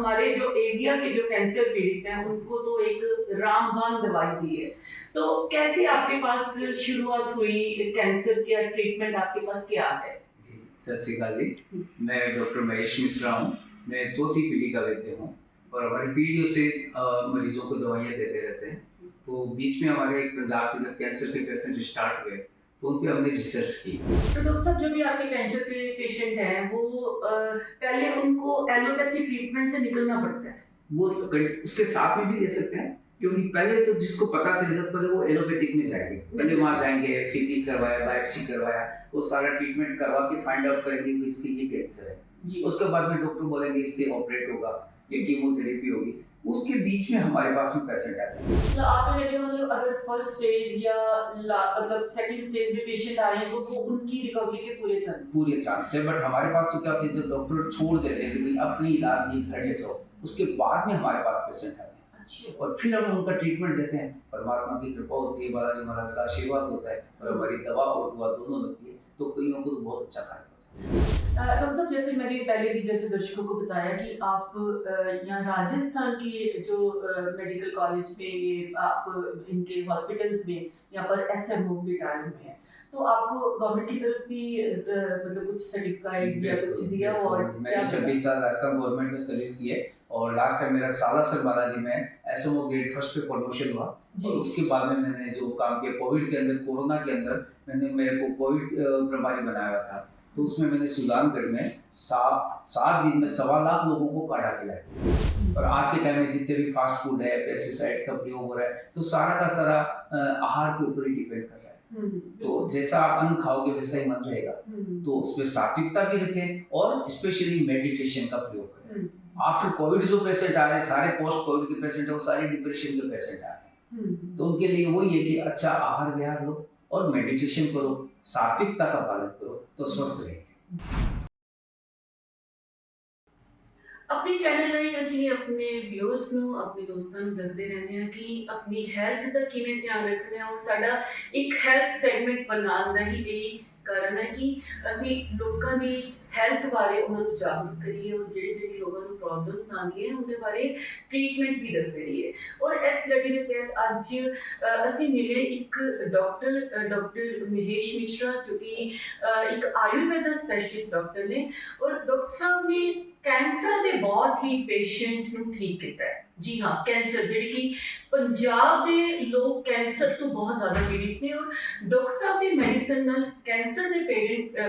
हमारे जो एरिया के जो कैंसर पीड़ित हैं उनको तो एक रामबाण दवाई दी है। तो कैसे आपके पास शुरुआत हुई कैंसर का ट्रीटमेंट आपके पास क्या है? जी, सत श्री अकाल जी। मैं डॉक्टर महेश मिश्रा हूँ। मैं चौथी पीढ़ी का वैद्य हूँ और हमारी पीढ़ियों से मरीजों को दवाइयाँ देते रहते हैं। तो बीच में हमारे पंजाब के जब कैंसर के पेशेंट स्टार्ट हुए तो उन पे हमने रिसर्च की। तो डॉक्टर साहब जो भी आपके कैंसर के पेशेंट हैं वो पहले उनको एलोपैथी ट्रीटमेंट से निकलना पड़ता है। वो उसके साथ में भी दे सकते हैं, क्योंकि पहले तो जिसको पता चलेगा पहले वो एलोपैथिक में जाएंगे, पहले वहाँ जाएंगे, सीटी करवाया, बायोप्सी करवाया, वो सारा ट्रीटमेंट करवा के फाइंड आउट करेंगे कि इसके ये कैंसर है। उसके बाद में डॉक्टर बोलेंगे इसके ऑपरेट होगा या कीमोथेरेपी होगी। उसके बीच में हमारे पास में पेशेंट आते हैं। मतलब आपका कहने का मतलब अगर फर्स्ट स्टेज या मतलब सेकंड स्टेज में पेशेंट आ रहे हैं तो वो उनकी रिकवरी के पूरे चांस है। बट हमारे पास तो क्या होता है, जब डॉक्टर छोड़ देते हैं कि भाई अब कहीं इलाज नहीं, घर ले जाओ, उसके बाद में हमारे पास पेशेंट आते हैं। अच्छा। और फिर हम उनका ट्रीटमेंट देते हैं। परमात्मा की कृपा होती है, बालाजी महाराज का आशीर्वाद होता है और हमारी दवा और दुआ दोनों लगती है, तो कईयों को तो बहुत अच्छा फायदा होता है। डॉक्टर साहब जैसे मैंने पहले भी जैसे दर्शकों को बताया कि आप यहाँ राजस्थान की जो मेडिकल कॉलेज में ये आप इनके हॉस्पिटल्स में यहाँ पर एसएमओ रिटायर हुए हैं, तो आपको गवर्नमेंट की तरफ भी मतलब कुछ सर्टिफिकेट या कुछ दिया हो? और मैंने 26 साल राजस्थान गवर्नमेंट में सर्विस की है और लास्ट टाइम मेरा सालासर बालाजी में एसएमओ ग्रेड फर्स्ट पे प्रमोशन हुआ। और उसके बाद में मैंने जो काम किया कोविड के अंदर, कोरोना के अंदर मैंने मेरे को कोविड प्रभारी बनाया हुआ था, तो उसमें मैंने सुजानगढ़ में 7 दिन में 1.25 लाख लोगों को काढ़ा पिलाया। और आज के टाइम में जितने भी फास्ट फूड है, पेस्टिसाइड्स का प्रयोग हो रहा है, तो सारा का सारा आहार के ऊपर ही डिपेंड कर रहा है। तो जैसा आप अन्न खाओगे वैसा ही मन रहेगा। तो उसमें सात्विकता भी रखें और स्पेशली मेडिटेशन का प्रयोग करें। आफ्टर कोविड जो पेशेंट आ रहे हैं, सारे पोस्ट कोविड के पेशेंट है, वो सारे डिप्रेशन के पेशेंट आ रहे हैं। तो उनके लिए वही है कि अच्छा आहार विहार लो और मेडिटेशन करो, सात्विकता का पालन करो, तो स्वस्थ रहेंगे। अपने चैनल राਹੀਂ ਅਸੀਂ ਆਪਣੇ ਵਿਊਅਰਸ ਨੂੰ, ਆਪਣੇ ਦੋਸਤਾਂ ਨੂੰ ਦੱਸਦੇ ਰਹਿੰਦੇ ਹਾਂ ਕਿ ਆਪਣੀ ਹੈਲਥ ਦਾ ਕਿਵੇਂ ਧਿਆਨ ਰੱਖਣਾ ਹੈ। ਔਰ ਸਾਡਾ ਇੱਕ ਹੈਲਥ ਸੈਗਮੈਂਟ ਬਣਾਉਣ ਦਾ ਹੀ ਇਹੀ ਕਾਰਨ ਹੈ ਕਿ ਅਸੀਂ ਲੋਕਾਂ ਦੀ ਹੈਲਥ ਬਾਰੇ ਉਹਨਾਂ ਨੂੰ ਜਾਗਰੂਕ ਕਰੀਏ ਔਰ ਜਿਹੜੀ ਲੋਕਾਂ ਨੂੰ ਪ੍ਰੋਬਲਮਸ ਆਉਂਦੀਆਂ ਉਹਦੇ ਬਾਰੇ ਟ੍ਰੀਟਮੈਂਟ ਵੀ ਦੱਸਦੇ ਰਹੀਏ। ਔਰ ਇਸ ਲੜੀ ਦੇ ਤਹਿਤ ਅੱਜ ਅਸੀਂ ਮਿਲੇ ਇੱਕ ਡਾਕਟਰ ਮਹੇਸ਼ ਮਿਸ਼ਰਾ, ਜੋ ਕਿ ਇੱਕ ਆਯੁਰਵੇਦਾ ਸਪੈਸ਼ਲਿਸਟ ਡਾਕਟਰ ਨੇ। ਔਰ ਡਾਕਟਰ ਸਾਹਿਬ ਨੇ कैंसर के बहुत ही पेशेंट्स को ठीक किया है। जी हाँ, कैंसर जी कि पंजाब के लोग कैंसर तो बहुत ज़्यादा पीड़ित ने और डॉक्टर साहब की मेडिसिन नाल कैंसर के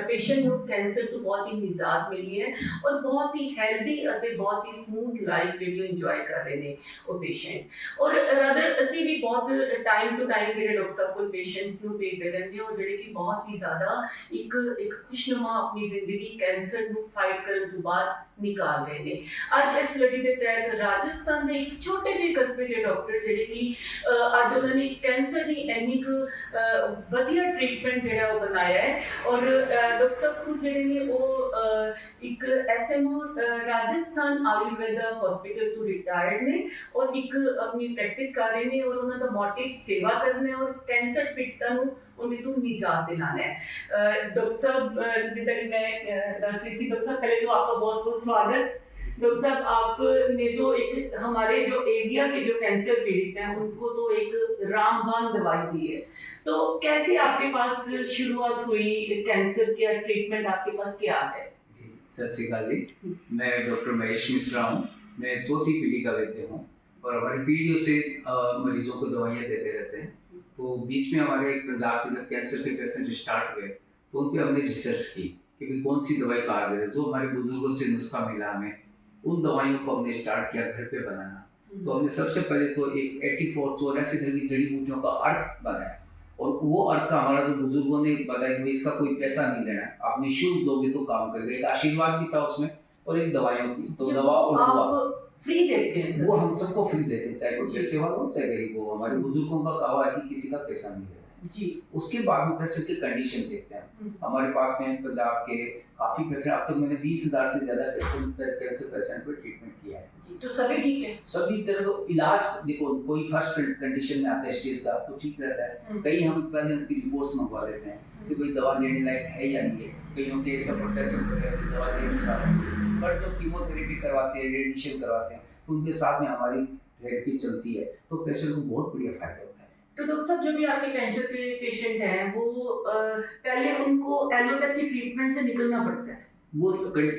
पेशेंट को कैंसर तो बहुत ही निजात मिली है और बहुत ही हेल्दी और बहुत ही स्मूथ लाइफ जी इंजॉय कर रहे हैं वो पेशेंट। और रादर असी भी बहुत टाइम टू टाइम जो डॉक्टर साहब को पेशेंट्स को भेजते रहते हैं और जो कि बहुत ही ज़्यादा एक खुशनुमा अपनी जिंदगी कैंसर को फाइट करने तो बाद निकाल रहे हैं। अज इस लड़ी के तहत राजस्थान के एक छोटे जे कस्बे के डॉक्टर जिहड़े कि अज उन्होंने कैंसर की इन्नी वधिया ट्रीटमेंट जिहड़ा वो बनाया है। और डॉक्टर साहब खुद जिहड़े ने वो एक एसएमओ राजस्थान आयुर्वेदा हॉस्पिटल तो रिटायर्ड ने और एक अपनी प्रैक्टिस कर रहे हैं और उन्होंने मोटिव सेवा करना है और कैंसर पीड़ितां नूं उन्हें तो निजात दिलाना है। डॉक्टर साहब जिदा कि मैं दस रही थी, डॉक्टर साहब पहले तो आपका बहुत बहुत स्वागत। डॉक्टर साहब आपने तो एक हमारे जो एरिया के जो कैंसर पीड़ित हैं उनको तो एक रामबाण दवाई दी है। तो कैसे आपके पास शुरुआत हुई कैंसर का ट्रीटमेंट आपके पास क्या है? जी, सत श्री अकाल जी। मैं डॉक्टर महेश मिश्रा हूँ। मैं चौथी पीढ़ी का वैद्य हूँ और हमारी पीढ़ियों से मरीजों को दवाइयाँ देते रहते हैं। तो बीच में हमारे पंजाब के जब कैंसर के पेशेंट स्टार्ट हुए तो उन पर हमने रिसर्च की कि भाई कौन सी दवाई कारगर है। जो हमारे बुजुर्गों से नुस्खा मिला हमें, उन दवाइयों को हमने स्टार्ट किया घर पे बनाना। तो हमने सबसे पहले तो एक 84 तरह की जड़ी बूटियों का अर्क बनाया और वो अर्क का हमारा जो बुजुर्गों ने बताया कि इसका कोई पैसा नहीं देना है, आप निःशुल्क दोगे तो काम करेगा। एक आशीर्वाद भी था उसमें और एक दवाइयों की, तो दवा और दुआ फ्री देते हैं। वो हम सबको फ्री देते हैं, चाहे कोई पैसे वाला हो चाहे गरीब हो। हमारे बुजुर्गों का कहा है कि किसी का पैसा नहीं देना जी। उसके बाद में पेशेंट की कंडीशन देखते हैं। हमारे पास में पंजाब के काफ़ी पेशेंट, अब तक मैंने 20,000 से ज़्यादा कैंसर पेशेंट पर ट्रीटमेंट किया है जी, तो सभी ठीक है। सभी तरह का इलाज। देखो कोई फर्स्ट कंडीशन में आता है स्टेज का तो ठीक रहता है, कई हम पहले उनकी रिपोर्ट्स मंगवा लेते हैं कि कोई दवा लेने लायक है या नहीं है, कईयों के ऐसा प्रोटेक्शन वगैरह की दवा लेने का। बट जब कीमोथेरेपी करवाते हैं, रेडिएशन करवाते हैं, तो उनके साथ में हमारी थेरेपी चलती है, तो पेशेंट को बहुत बढ़िया फायदा होता है। तो डॉक्टर साहब जो भी आपके कैंसर के पेशेंट हैं वो पहले उनको एलोपैथी ट्रीटमेंट से निकलना पड़ता है। वो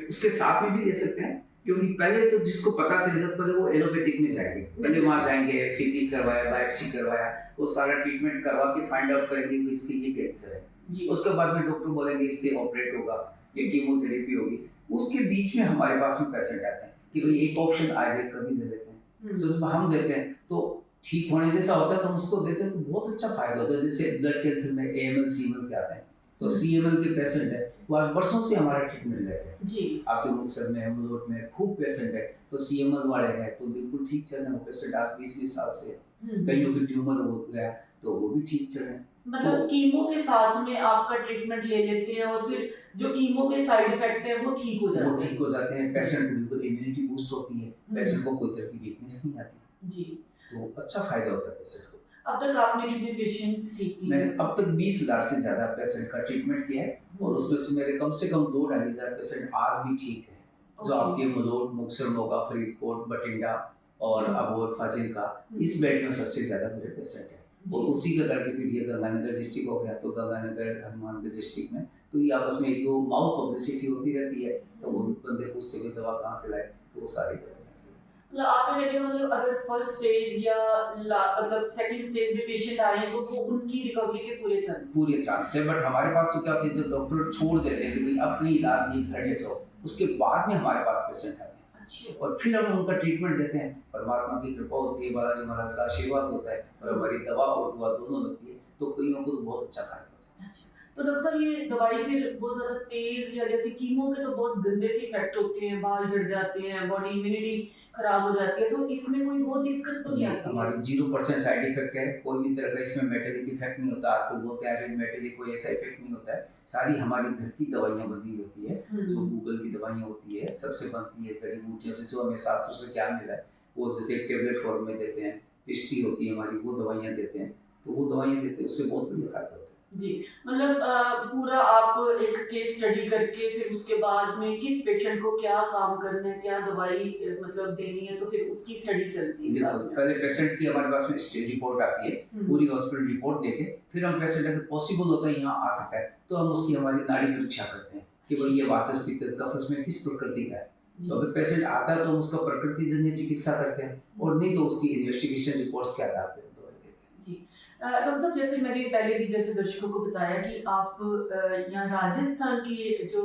उसके साथ में भी ले सकते हैं, क्योंकि पहले तो जिसको पता चलेगा पहले वो एलोपैथिक में जाएंगे, पहले वहाँ जाएंगे, सीटी करवाया, बायोप्सी करवाया, वो सारा ट्रीटमेंट करवा के फाइंड आउट करेंगे कि इसके ये कैंसर है जी। उसके बाद में डॉक्टर बोलेंगे इसलिए ऑपरेट होगा या कीमोथेरेपी होगी। उसके बीच में हमारे पास में पेशेंट आते हैं कि भाई एक ऑप्शन आयुर्वेद का भी दे देते हैं, तो जब हम देते हैं तो ठीक होने जैसा होता है तो हम उसको देते हैं तो बहुत अच्छा फायदा होता है। जैसे ब्लड कैंसर में AML CML के आते हैं, तो CML के पेशेंट है वो आज बरसों से हमारा ट्रीटमेंट ले रहे हैं जी। आपके मुक्तसर में, अमलोट में खूब पेशेंट है, तो CML वाले हैं तो बिल्कुल ठीक चल रहे हैं वो पेशेंट आज 20-20 साल से। कईयों की ट्यूमर हो गया तो वो भी ठीक चल रहे हैं। मतलब तो कीमो के साथ में आपका ट्रीटमेंट ले लेते हैं और फिर जो कीमो के साइड इफेक्ट है वो ठीक हो जाते वो हैं। ठीक हो जाते हैं, पेशेंट को बिल्कुल इम्यूनिटी बूस्ट होती है, पेशेंट को कोई तरह की वीकनेस नहीं आती जी। तो अच्छा फायदा होता है पेशेंट को। अब तक आपने कितने पेशेंट्स ठीक किए? मैंने अब तक 20,000 से ज़्यादा पेशेंट का ट्रीटमेंट किया है और उसमें से मेरे कम से कम 2-2,500 पेशेंट आज भी ठीक है जो आपके मलोट, मुक्तसर, मोगा, फरीदकोट, बठिंडा और अबोहर, फाजिल्का इस बेल्ट में सबसे ज़्यादा मेरे पेशेंट हैं। और उसी का कर्ज फिर ये गंगानगर डिस्ट्रिक्ट हो गया तो गंगानगर हनुमानगढ़ डिस्ट्रिक्ट में तो ये आपस में एक दो माउथ पब्लिसिटी होती रहती है, तो वो बंदे पूछते हैं दवा कहाँ से लाए, तो वो सारी दवाइयाँ से। मतलब आपका कहने का मतलब अगर फर्स्ट स्टेज या मतलब सेकंड स्टेज में पेशेंट आ रहे हैं तो वो उनकी रिकवरी के पूरे चांस है। बट हमारे पास तो क्या होता है जब डॉक्टर छोड़ देते हैं कि भाई अब कहीं इलाज नहीं, घर ले जाओ, उसके बाद में हमारे पास पेशेंट आते हैं। अच्छा। और फिर हम उनका ट्रीटमेंट देते हैं, परमात्मा की कृपा होती है, बालाजी महाराज का आशीर्वाद होता है और हमारी दवा और दुआ दोनों लगती है तो कईयों को तो बहुत अच्छा फायदा होता है। तो डॉक्टर साहब ये दवाई फिर बहुत ज़्यादा तेज या जैसे कीमो के तो बहुत गंदे से इफेक्ट होते हैं, बाल झड़ जाते हैं, बॉडी इम्यूनिटी खराब हो जाती है, तो इसमें कोई वो दिक्कत तो नहीं आती? हमारी 0% साइड इफेक्ट है, कोई भी तरह का इसमें मेटेलिक इफेक्ट नहीं होता। आजकल बोलते हैं मेटेलिक कोई ऐसा इफेक्ट नहीं होता है, सारी हमारी घर की दवाइयाँ बनी होती है, जो गूगल की दवाइयाँ होती है सबसे बनती है जड़ी बूटियों से, जो हमें शास्त्रों से ज्ञान मिला है वो जैसे टेबलेट फॉर्म में देते हैं, पिस्टी होती है हमारी वो दवाइयाँ देते हैं, तो वो दवाइयाँ देते हैं उससे बहुत बढ़िया फायदा होता है। जी, मतलब पूरा आप एक केस स्टडी करके फिर उसके बाद में किस पेशेंट को क्या काम करना है, क्या दवाई मतलब देनी है, तो फिर उसकी स्टडी चलती है साथ में। पहले पेशेंट की हमारे पास में स्टेज रिपोर्ट आती है, पूरी हॉस्पिटल रिपोर्ट देके फिर हम पेशेंट अगर पॉसिबल होता है यहाँ आ सकता है तो हम उसकी हमारी नाड़ी परीक्षा करते हैं कि भाई ये वातस पित्तस कफस में किस प्रकृति का है। तो अगर पेशेंट आता है तो हम उसका प्रकृति जन्य चिकित्सा करते हैं और नहीं तो उसकी इन्वेस्टिगेशन रिपोर्ट्स के आधार पर दवाई देते हैं। जी डॉक्टर साहब, जैसे मैंने पहले भी जैसे दर्शकों को बताया कि आप यहाँ राजस्थान की जो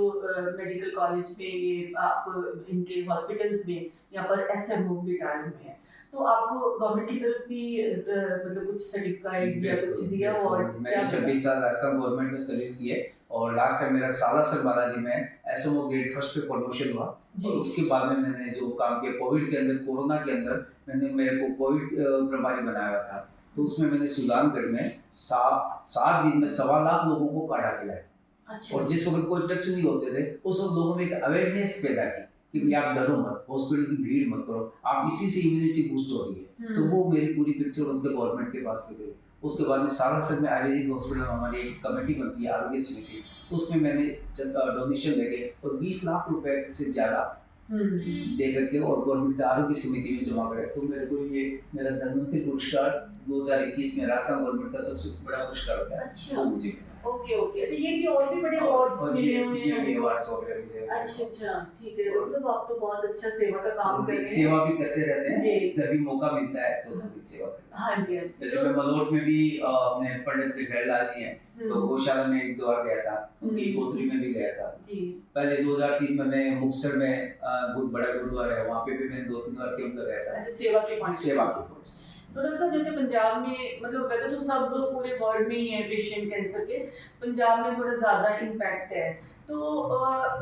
मेडिकल कॉलेज में ये आप इनके हॉस्पिटल्स में यहाँ पर SMO रिटायर हुए हैं, तो आपको गवर्नमेंट की तरफ भी मतलब कुछ सर्टिफिकेट या कुछ दिया और मैंने 26 साल राजस्थान गवर्नमेंट में सर्विस की है और लास्ट टाइम मेरा सालासर बालाजी में SMO ग्रेड फर्स्ट पे प्रमोशन हुआ और उसके बाद में मैंने जो काम किया कोविड के अंदर, कोरोना के अंदर मैंने मेरे को कोविड प्रभारी बनाया हुआ था, तो उसमें मैंने सुजानगढ़ में 7 दिन में 1.25 लाख लोगों को काढ़ा पिलाया। अच्छा। और जिस वक्त कोई टच नहीं होते थे उस वक्त लोगों में एक अवेयरनेस पैदा की कि भाई आप डरो मत, हॉस्पिटल की भीड़ मत करो, आप इसी से इम्यूनिटी बूस्ट हो रही है। तो वो मेरी पूरी पिक्चर उनके गवर्नमेंट के पास भी गई। उसके बाद में सालासर में आयुर्वेदिक हॉस्पिटल में हमारी एक कमेटी बनती है आरोग्य समिति, उसमें मैंने डोनेशन लेके और 20 लाख रुपए से ज़्यादा दे करके और गवर्नमेंट के आरोग्य समिति में जमा करे, तो मेरे को ये मेरा धन्वंतरि पुरस्कार 2021 में राजस्थान गवर्नमेंट का सबसे बड़ा पुरस्कार होता है। अच्छा। वो मुझे ओके ओके। अच्छा, ये भी और भी बड़े अवार्ड्स मिले हुए हैं। ये अवार्ड्स वगैरह मिले हुए हैं। अच्छा ठीक है डॉक्टर साहब, आप तो बहुत अच्छा सेवा का काम कर रहे हैं। सेवा भी करते रहते हैं, जी। जब भी मौका मिलता है तो तभी सेवा करते हैं। हाँ जी। जैसे मैं मलोट में भी अपने पंडित गहलाल जी हैं तो गौशाला में 1-2 बार गया था, उनकी गोत्री में भी गया था जी। पहले 2003 में मैं मुक्तसर में बहुत बड़ा गुरुद्वारा है वहाँ पे भी मैंने 2-3 बार कैंप लगाया था। अच्छा, सेवा के पॉइंट से। तो डॉक्टर साहब, जैसे पंजाब में मतलब वैसे तो सब पूरे वर्ल्ड में ही है पेशेंट कैंसर के, पंजाब में थोड़ा ज़्यादा इम्पैक्ट है, तो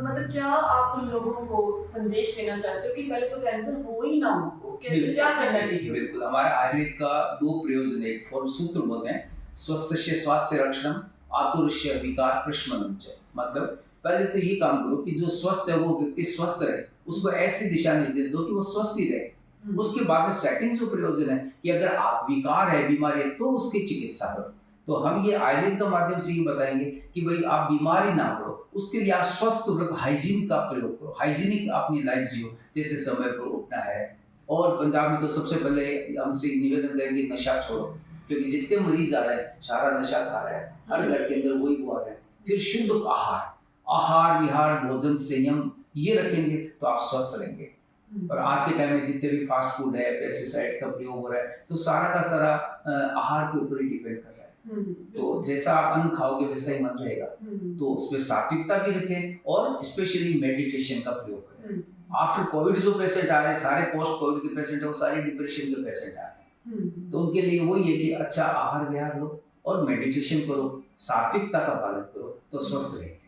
मतलब क्या आप उन लोगों को संदेश देना चाहते हो कि पहले तो कैंसर हो ही ना हो, कैसे क्या करना चाहिए? बिल्कुल, हमारा आयुर्वेद का 2 प्रयोजन है, एक सूत्र बोलते हैं स्वस्थस्य स्वास्थ्य रक्षणम आतुरस्य विकार प्रशमनम च। मतलब पहले तो ये काम करो कि जो स्वस्थ है वो व्यक्ति स्वस्थ रहे उसको ऐसी दिशा निर्देश दो कि वो स्वस्थ ही रहे। उसके बाद में सेकंड जो प्रयोजन है कि अगर विकार है, बीमारी है, तो उसकी चिकित्सा करो। तो हम ये आयुर्वेद के माध्यम से ये बताएंगे कि भाई आप बीमारी ना पड़ो, उसके लिए आप स्वस्थ व्रत हाइजीन का प्रयोग करो, हाइजीनिक अपनी लाइफ जियो, जैसे समय पर उठना है। और पंजाब में तो सबसे पहले हमसे निवेदन करेंगे नशा छोड़ो, क्योंकि जितने मरीज आ रहे हैं सारा नशा खा रहा है, हर घर के अंदर वही हुआ है। फिर शुद्ध आहार विहार भोजन संयम ये रखेंगे तो आप स्वस्थ रहेंगे। और आज के टाइम में जितने भी फास्ट फूड है, पेस्टिसाइड्स का प्रयोग हो रहा है, तो सारा का सारा आहार के ऊपर ही डिपेंड कर रहा है। तो जैसा आप अन्न खाओगे वैसा ही मन रहेगा। तो उसमें सात्विकता भी रखें और स्पेशली मेडिटेशन का प्रयोग करें। आफ्टर कोविड जो पेशेंट आ रहे हैं, सारे पोस्ट कोविड के पेशेंट है, वो सारे डिप्रेशन के पेशेंट आ रहे हैं। तो उनके लिए वही है कि अच्छा आहार विहार लो और मेडिटेशन करो, सात्विकता का पालन करो, तो स्वस्थ रहेंगे।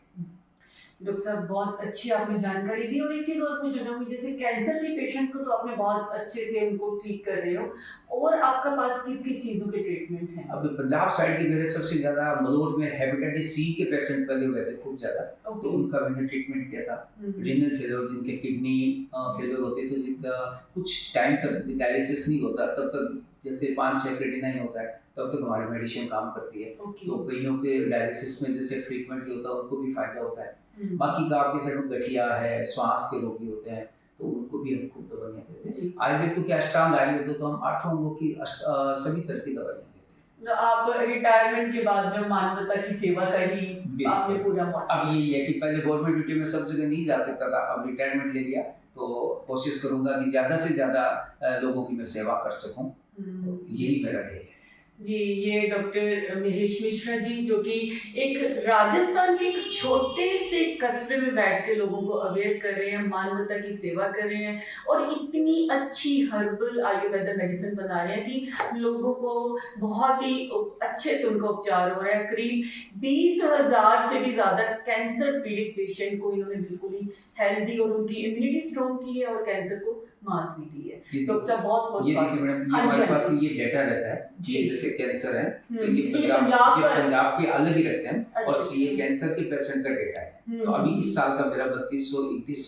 डॉक्टर साहब बहुत अच्छी आपने जानकारी दी। और एक चीज़ और मुझे जानना है, जैसे कैंसर के पेशेंट को तो आपने बहुत अच्छे से उनको ट्रीट कर रहे हो, और आपका पास किस किस चीज़ों के ट्रीटमेंट हैं? अब पंजाब साइड के मेरे सबसे ज़्यादा मलोट में हेपेटाइटिस सी के पेशेंट पहले हुए थे खूब ज़्यादा, तो उनका मैंने ट्रीटमेंट किया था। रीनल फेलियर, जिनके किडनी फेलियर होते, तो जिनका कुछ टाइम तक डायलिसिस नहीं होता, तब तक जैसे 5-6 क्रेटिनाइन होता है, तब तक हमारी मेडिसिन काम करती है। तो कईयों के डायलिसिस में जैसे फ्रीक्वेंटली होता है, उनको भी फायदा होता है। बाकी का आपके साइड में गठिया है, श्वास के रोगी होते हैं, तो उनको भी हम खूब दवाइयाँ देते हैं। आयुर्वेद तो क्या अष्टांग आयुर्वेद, तो हम 8 अंगों की सभी तरह की दवाइयाँ देते हैं। आप रिटायरमेंट के बाद में मानवता की सेवा का ही आपने पूरा मॉडल। अब यही है कि पहले गवर्नमेंट ड्यूटी में सब जगह नहीं जा सकता था, अब रिटायरमेंट ले लिया, तो कोशिश करूंगा कि ज़्यादा से ज़्यादा लोगों की मैं सेवा कर सकूं। यही मेरा ध्येय है। जी, ये डॉक्टर महेश मिश्रा जी, जो कि एक राजस्थान के एक छोटे से कस्बे में बैठ के लोगों को अवेयर कर रहे हैं, मानवता की सेवा कर रहे हैं, और इतनी अच्छी हर्बल आयुर्वेदिक मेडिसिन बना रहे हैं कि लोगों को बहुत ही अच्छे से उनका उपचार हो रहा है। करीब 20,000 से भी ज़्यादा कैंसर पीड़ित पेशेंट को इन्होंने बिल्कुल ही हेल्दी और उनकी इम्यूनिटी स्ट्रॉन्ग की है और कैंसर को मात भी दी है। तो सब बहुत बहुत ये देखिए मैडम, ये हमारे पास में ये डेटा रहता है, ये जैसे कैंसर है तो ये पंजाब के अलग ही रहते हैं, और ये कैंसर के पेशेंट का डेटा है। तो अभी इस साल का मेरा 3100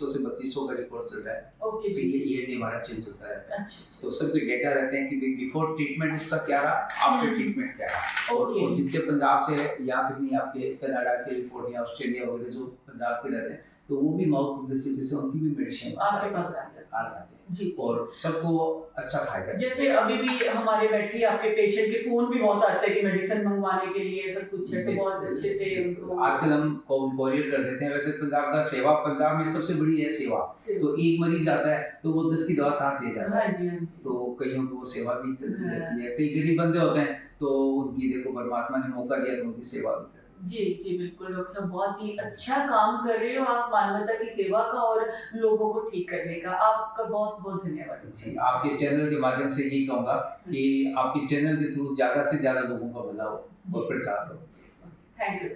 से 3200 का रिपोर्ट चल रहा है। तो ये हमारा चेंज होता रहता है। तो सबके डेटा रहते हैं कि बिफोर ट्रीटमेंट उसका क्या रहा, आफ्टर ट्रीटमेंट क्या रहा। और जितने पंजाब से यहाँ तक नहीं, आपके कनाडा, कैलिफोर्निया, ऑस्ट्रेलिया वगैरह जो पंजाब के रहते हैं, तो वो भी माउथ पब्लिसिटी से उनकी भी मेडिसिन आपके पास आ जाते हैं जी, और सबको अच्छा फायदा। जैसे अभी भी हमारे बैठे आपके पेशेंट के फोन भी बहुत आते हैं कि मेडिसिन मंगवाने के लिए, सब कुछ है, तो बहुत अच्छे से उनको आजकल हम कोरियर कर देते हैं। वैसे पंजाब का सेवा, पंजाब में सबसे बड़ी है सेवा, तो एक मरीज आता है तो वो 10 की दवा साथ ले जाता है। तो कईयों को सेवा भी चलती रहती है। कई गरीब बंदे होते हैं तो उनकी देखो परमात्मा ने मौका दिया तो उनकी सेवा भी। जी बिल्कुल डॉक्टर साहब, बहुत ही अच्छा काम कर रहे हो आप मानवता की सेवा का और लोगों को ठीक करने का। आपका बहुत बहुत धन्यवाद। जी, आपके चैनल के माध्यम से यही कहूँगा कि आपके चैनल के थ्रू ज़्यादा से ज़्यादा लोगों का भला हो और प्रचार हो। Thank you.